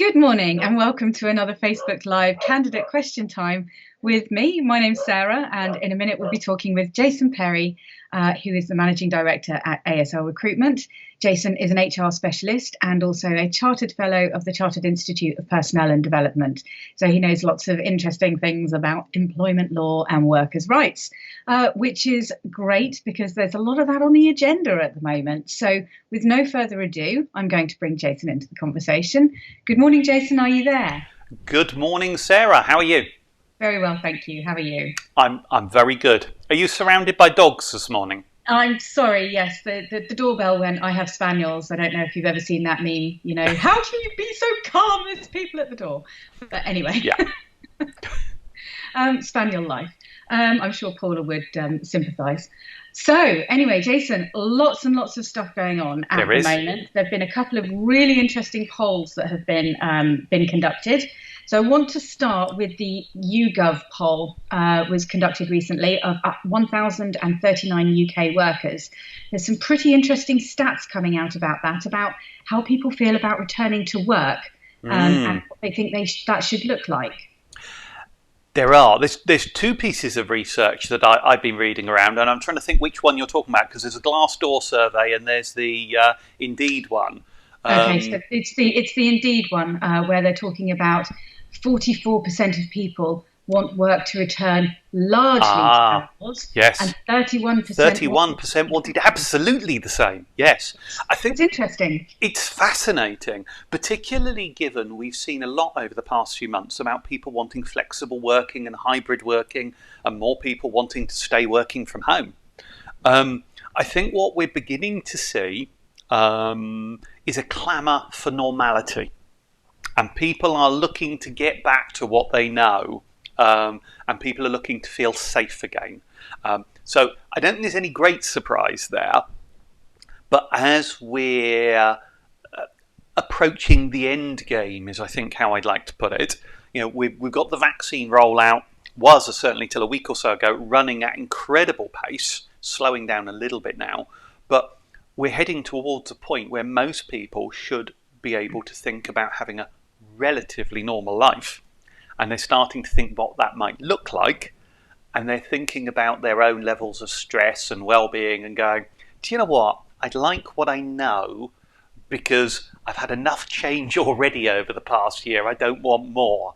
Good morning and welcome to another Facebook Live candidate question time with me. My name's Sarah, and in a minute we'll be talking with Jason Perry, who is the Managing Director at ASL Recruitment. Jason is an HR specialist and also a Chartered Fellow of the Chartered Institute of Personnel and Development. So he knows lots of interesting things about employment law and workers' rights, which is great because there's a lot of that on the agenda at the moment. So with no further ado, I'm going to bring Jason into the conversation. Good morning, Jason. Are you there? Good morning, Sarah. How are you? Very well, thank you. How are you? I'm very good. Are you surrounded by dogs this morning? I'm sorry, yes, the doorbell went. I have spaniels. I don't know if you've ever seen that meme, how can you be so calm? There's people at the door. But anyway, Yeah. Spaniel life. I'm sure Paula would sympathise. So anyway, Jason, lots and lots of stuff going on at the moment. There have been a couple of really interesting polls that have been conducted. So I want to start with the YouGov poll, was conducted recently of 1,039 UK workers. There's some pretty interesting stats coming out about that, about how people feel about returning to work and what they think that should look like. There are. There's two pieces of research that I've been reading around, and I'm trying to think which one you're talking about, because there's a Glassdoor survey and there's the Indeed one. Okay, so it's the Indeed one where they're talking about 44% of people want work to return largely to hours. Yes. And 31% wanted absolutely the same. Yes. I think it's interesting. It's fascinating, particularly given we've seen a lot over the past few months about people wanting flexible working and hybrid working, and more people wanting to stay working from home. I think what we're beginning to see is a clamour for normality. And people are looking to get back to what they know, and people are looking to feel safe again. So I don't think there's any great surprise there. But as we're approaching the end game, is I think how I'd like to put it. We've got the vaccine rollout, certainly till a week or so ago, running at incredible pace, slowing down a little bit now. But we're heading towards a point where most people should be able to think about having a relatively normal life, and they're starting to think what that might look like, and they're thinking about their own levels of stress and well-being and going, do you know what, I'd like what I know because I've had enough change already over the past year, I don't want more.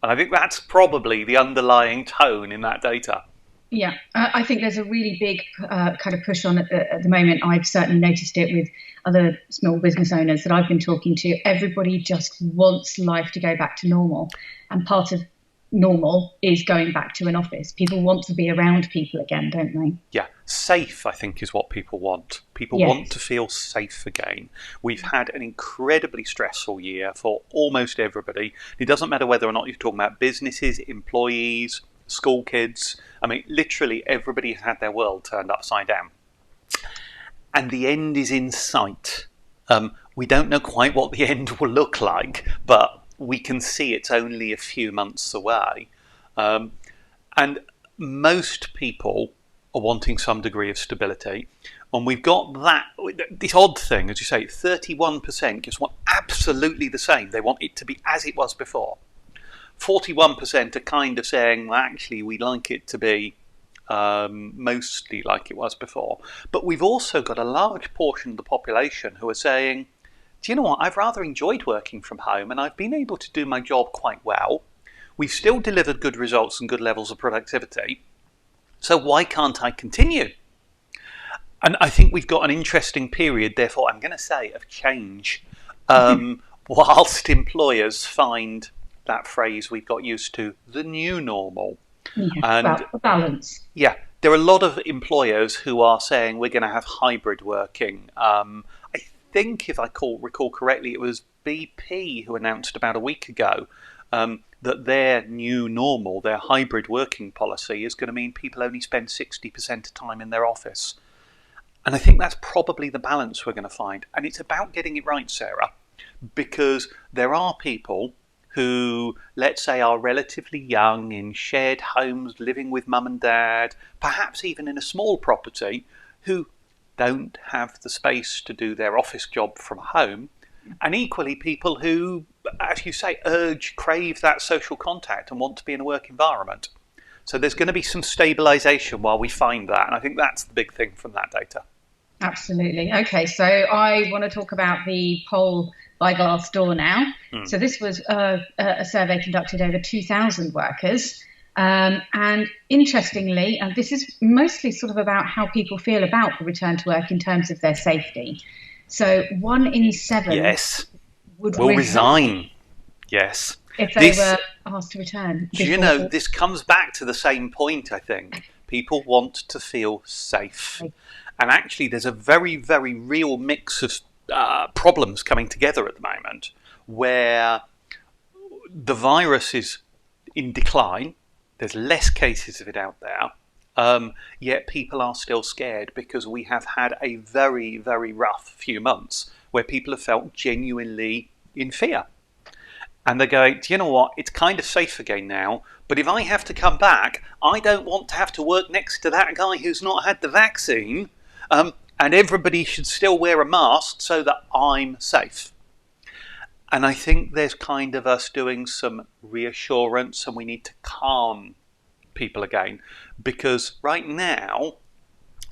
And I think that's probably the underlying tone in that data. Yeah, I think there's a really big kind of push on at the moment. I've certainly noticed it with other small business owners that I've been talking to. Everybody just wants life to go back to normal. And part of normal is going back to an office. People want to be around people again, don't they? Yeah, safe, I think, is what people want. People want to feel safe again. We've had an incredibly stressful year for almost everybody. It doesn't matter whether or not you're talking about businesses, employees, school kids. I mean, literally everybody has had their world turned upside down. And the end is in sight. We don't know quite what the end will look like, but we can see it's only a few months away. And most people are wanting some degree of stability. And we've got this odd thing, as you say, 31% just want absolutely the same. They want it to be as it was before. 41% are kind of saying, well, actually, we'd like it to be mostly like it was before. But we've also got a large portion of the population who are saying, do you know what, I've rather enjoyed working from home and I've been able to do my job quite well. We've still delivered good results and good levels of productivity. So why can't I continue? And I think we've got an interesting period, therefore, I'm going to say, of change, whilst employers find that phrase we've got used to, the new normal. Yeah, and balance. Yeah, there are a lot of employers who are saying we're going to have hybrid working. I think, if I recall correctly, it was BP who announced about a week ago that their new normal, their hybrid working policy, is going to mean people only spend 60% of time in their office. And I think that's probably the balance we're going to find. And it's about getting it right, Sarah, because there are people who, let's say, are relatively young in shared homes, living with mum and dad, perhaps even in a small property, who don't have the space to do their office job from home, and equally people who as you say, crave that social contact and want to be in a work environment. So there's going to be some stabilisation while we find that. And I think that's the big thing from that data. Absolutely. Okay, so I want to talk about the poll by Glassdoor now. So this was a survey conducted over 2,000 workers. And interestingly, this is mostly sort of about how people feel about the return to work in terms of their safety. So 1 in 7 will resign. Yes. If they were asked to return. Do you know, this comes back to the same point, I think. People want to feel safe. And actually, there's a very, very real mix of problems coming together at the moment where the virus is in decline. There's less cases of it out there. Yet people are still scared because we have had a very, very rough few months where people have felt genuinely in fear. And they're going, do you know what? It's kind of safe again now. But if I have to come back, I don't want to have to work next to that guy who's not had the vaccine. And everybody should still wear a mask so that I'm safe. And I think there's kind of us doing some reassurance, and we need to calm people again. Because right now,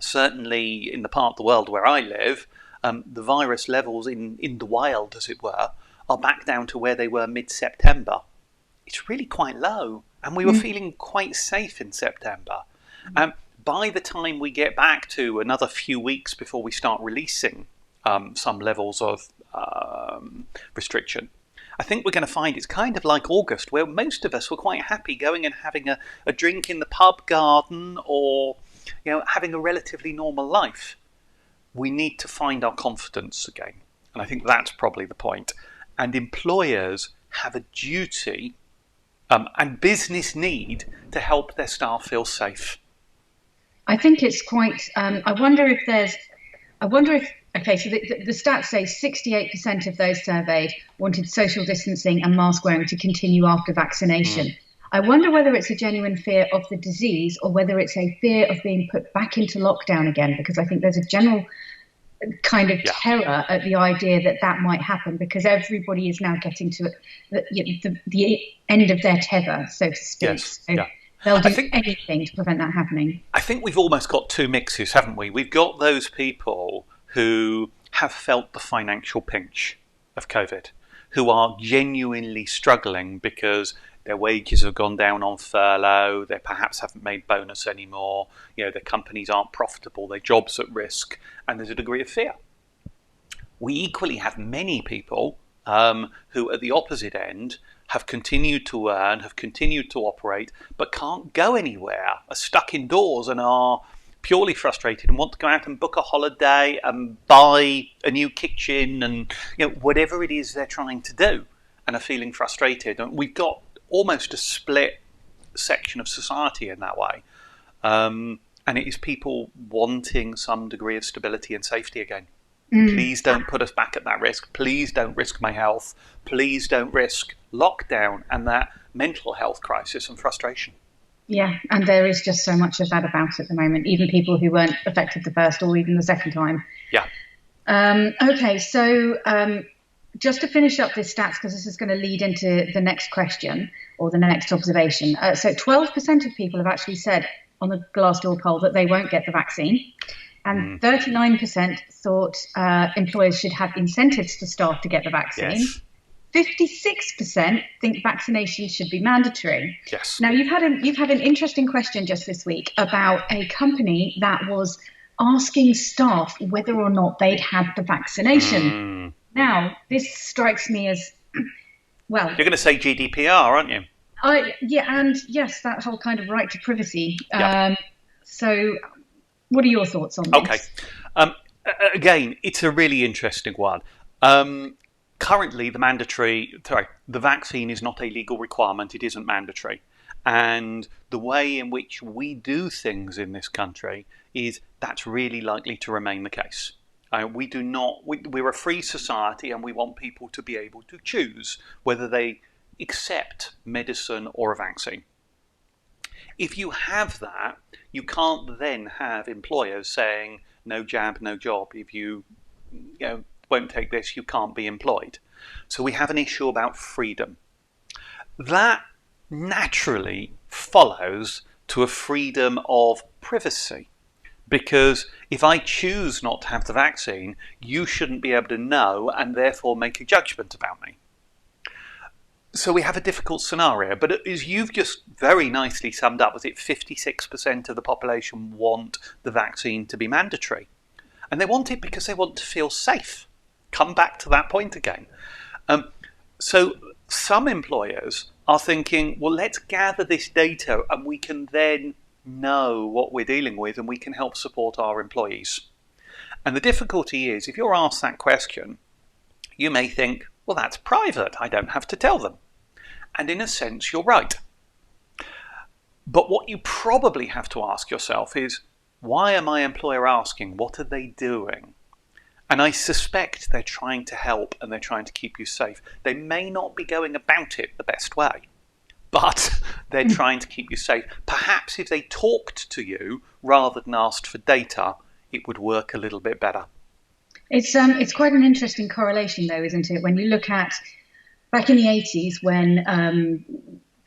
certainly in the part of the world where I live, the virus levels in the wild, as it were, are back down to where they were mid-September. It's really quite low. And we were feeling quite safe in September. By the time we get back to another few weeks before we start releasing some levels of restriction, I think we're going to find it's kind of like August, where most of us were quite happy going and having a drink in the pub garden or having a relatively normal life. We need to find our confidence again. And I think that's probably the point. And employers have a duty and business need to help their staff feel safe. I think it's quite. I wonder if. Okay, so the stats say 68% of those surveyed wanted social distancing and mask wearing to continue after vaccination. I wonder whether it's a genuine fear of the disease or whether it's a fear of being put back into lockdown again, because I think there's a general kind of terror at the idea that might happen, because everybody is now getting to the end of their tether, so to speak. Yes. So they'll do anything to prevent that happening. I think we've almost got two mixes, haven't we? We've got those people who have felt the financial pinch of COVID, who are genuinely struggling because their wages have gone down on furlough, they perhaps haven't made bonus anymore, their companies aren't profitable, their jobs at risk, and there's a degree of fear. We equally have many people who at the opposite end have continued to earn, have continued to operate, but can't go anywhere, are stuck indoors and are purely frustrated and want to go out and book a holiday and buy a new kitchen and whatever it is they're trying to do, and are feeling frustrated. And we've got almost a split section of society in that way. And it is people wanting some degree of stability and safety again. Please don't put us back at that risk. Please don't risk my health. Please don't risk lockdown and that mental health crisis and frustration. Yeah, and there is just so much of that about at the moment, even people who weren't affected the first or even the second time. Yeah. Okay, so just to finish up this stats, because this is going to lead into the next question or the next observation. So 12% of people have actually said on the Glassdoor poll that they won't get the vaccine. And 39% thought employers should have incentives for staff to get the vaccine. Yes. 56% think vaccination should be mandatory. Yes. Now, you've had an interesting question just this week about a company that was asking staff whether or not they'd had the vaccination. Now, this strikes me as, well... You're going to say GDPR, aren't you? And yes, that whole kind of right to privacy. Yeah. So what are your thoughts on this? Okay. Again, it's a really interesting one. Currently, the vaccine is not a legal requirement. It isn't mandatory. And the way in which we do things in this country is that's really likely to remain the case. We're a free society, and we want people to be able to choose whether they accept medicine or a vaccine. If you have that, you can't then have employers saying no jab, no job if you won't take this, you can't be employed. So we have an issue about freedom. That naturally follows to a freedom of privacy. Because if I choose not to have the vaccine, you shouldn't be able to know and therefore make a judgment about me. So we have a difficult scenario, but as you've just very nicely summed up, was it 56% of the population want the vaccine to be mandatory? And they want it because they want to feel safe. Come back to that point again. So some employers are thinking, well, let's gather this data and we can then know what we're dealing with and we can help support our employees. And the difficulty is, if you're asked that question, you may think, well, that's private. I don't have to tell them. And in a sense, you're right. But what you probably have to ask yourself is, why am my employer asking? What are they doing? And I suspect they're trying to help and they're trying to keep you safe. They may not be going about it the best way, but they're trying to keep you safe. Perhaps if they talked to you rather than asked for data, it would work a little bit better. It's quite an interesting correlation, though, isn't it? When you look at back in the 80s when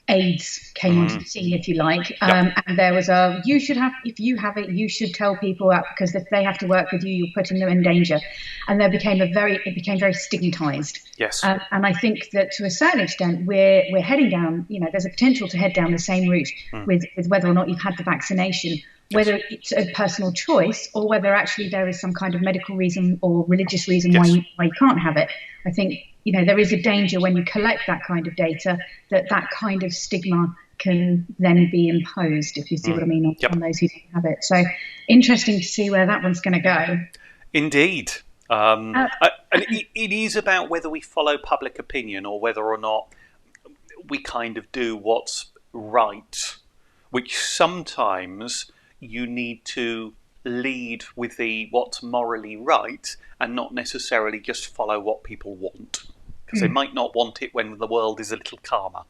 AIDS came onto the scene, if you like, and there was if you have it, you should tell people that, because if they have to work with you, you're putting them in danger. And it became very stigmatized. Yes. And I think that to a certain extent, we're heading down, there's a potential to head down the same route with whether or not you've had the vaccination, whether it's a personal choice or whether actually there is some kind of medical reason or religious reason why you can't have it. I think, there is a danger when you collect that kind of data that kind of stigma can then be imposed, if you see what I mean, on those who don't have it. So interesting to see where that one's going to go. Indeed. And it is about whether we follow public opinion or whether or not we kind of do what's right, which sometimes you need to lead with what's morally right and not necessarily just follow what people want, because they might not want it when the world is a little calmer.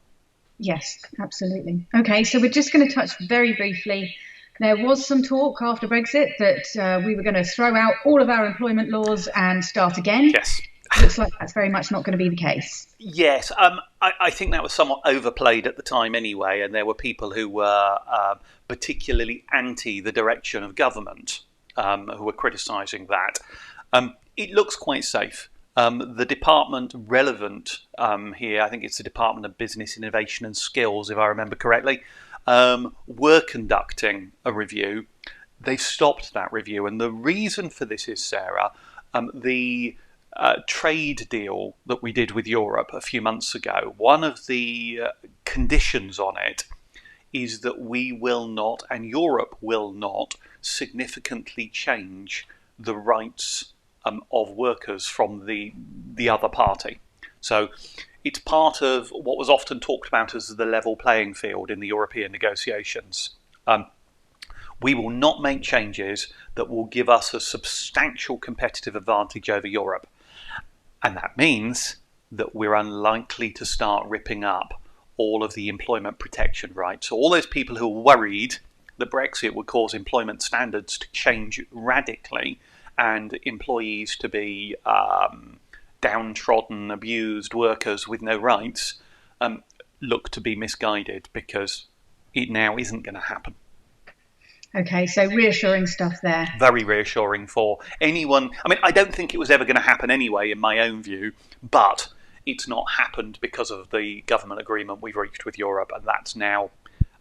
Yes, absolutely. Okay, so we're just going to touch very briefly. There was some talk after Brexit that we were going to throw out all of our employment laws and start again. Yes. Looks like that's very much not going to be the case. Yes, I think that was somewhat overplayed at the time anyway, and there were people who were particularly anti the direction of government who were criticising that. It looks quite safe. The department relevant here, I think it's the Department of Business, Innovation and Skills, if I remember correctly, were conducting a review. They've stopped that review, and the reason for this is, Sarah, the trade deal that we did with Europe a few months ago, one of the conditions on it is that we will not, and Europe will not, significantly change the rights of workers from the other party. So it's part of what was often talked about as the level playing field in the European negotiations. We will not make changes that will give us a substantial competitive advantage over Europe. And that means that we're unlikely to start ripping up all of the employment protection rights. So all those people who are worried that Brexit would cause employment standards to change radically and employees to be downtrodden, abused workers with no rights, look to be misguided, because it now isn't going to happen. Okay, so reassuring stuff there. Very reassuring for anyone. I mean, I don't think it was ever going to happen anyway, in my own view, but it's not happened because of the government agreement we've reached with Europe, and that's now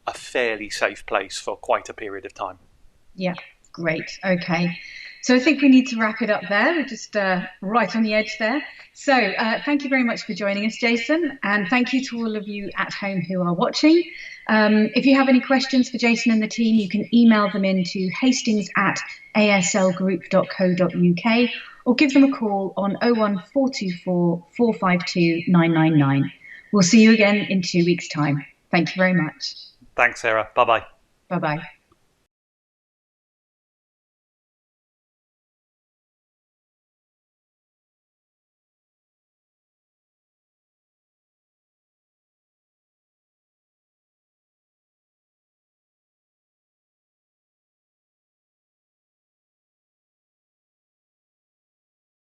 a fairly safe place for quite a period of time. Yeah, great. Okay. So I think we need to wrap it up there. We're just right on the edge there. So thank you very much for joining us, Jason. And thank you to all of you at home who are watching. If you have any questions for Jason and the team, you can email them in to hastings@aslgroup.co.uk or give them a call on 01424 452 999. We'll see you again in 2 weeks' time. Thank you very much. Thanks, Sarah. Bye-bye. Bye-bye.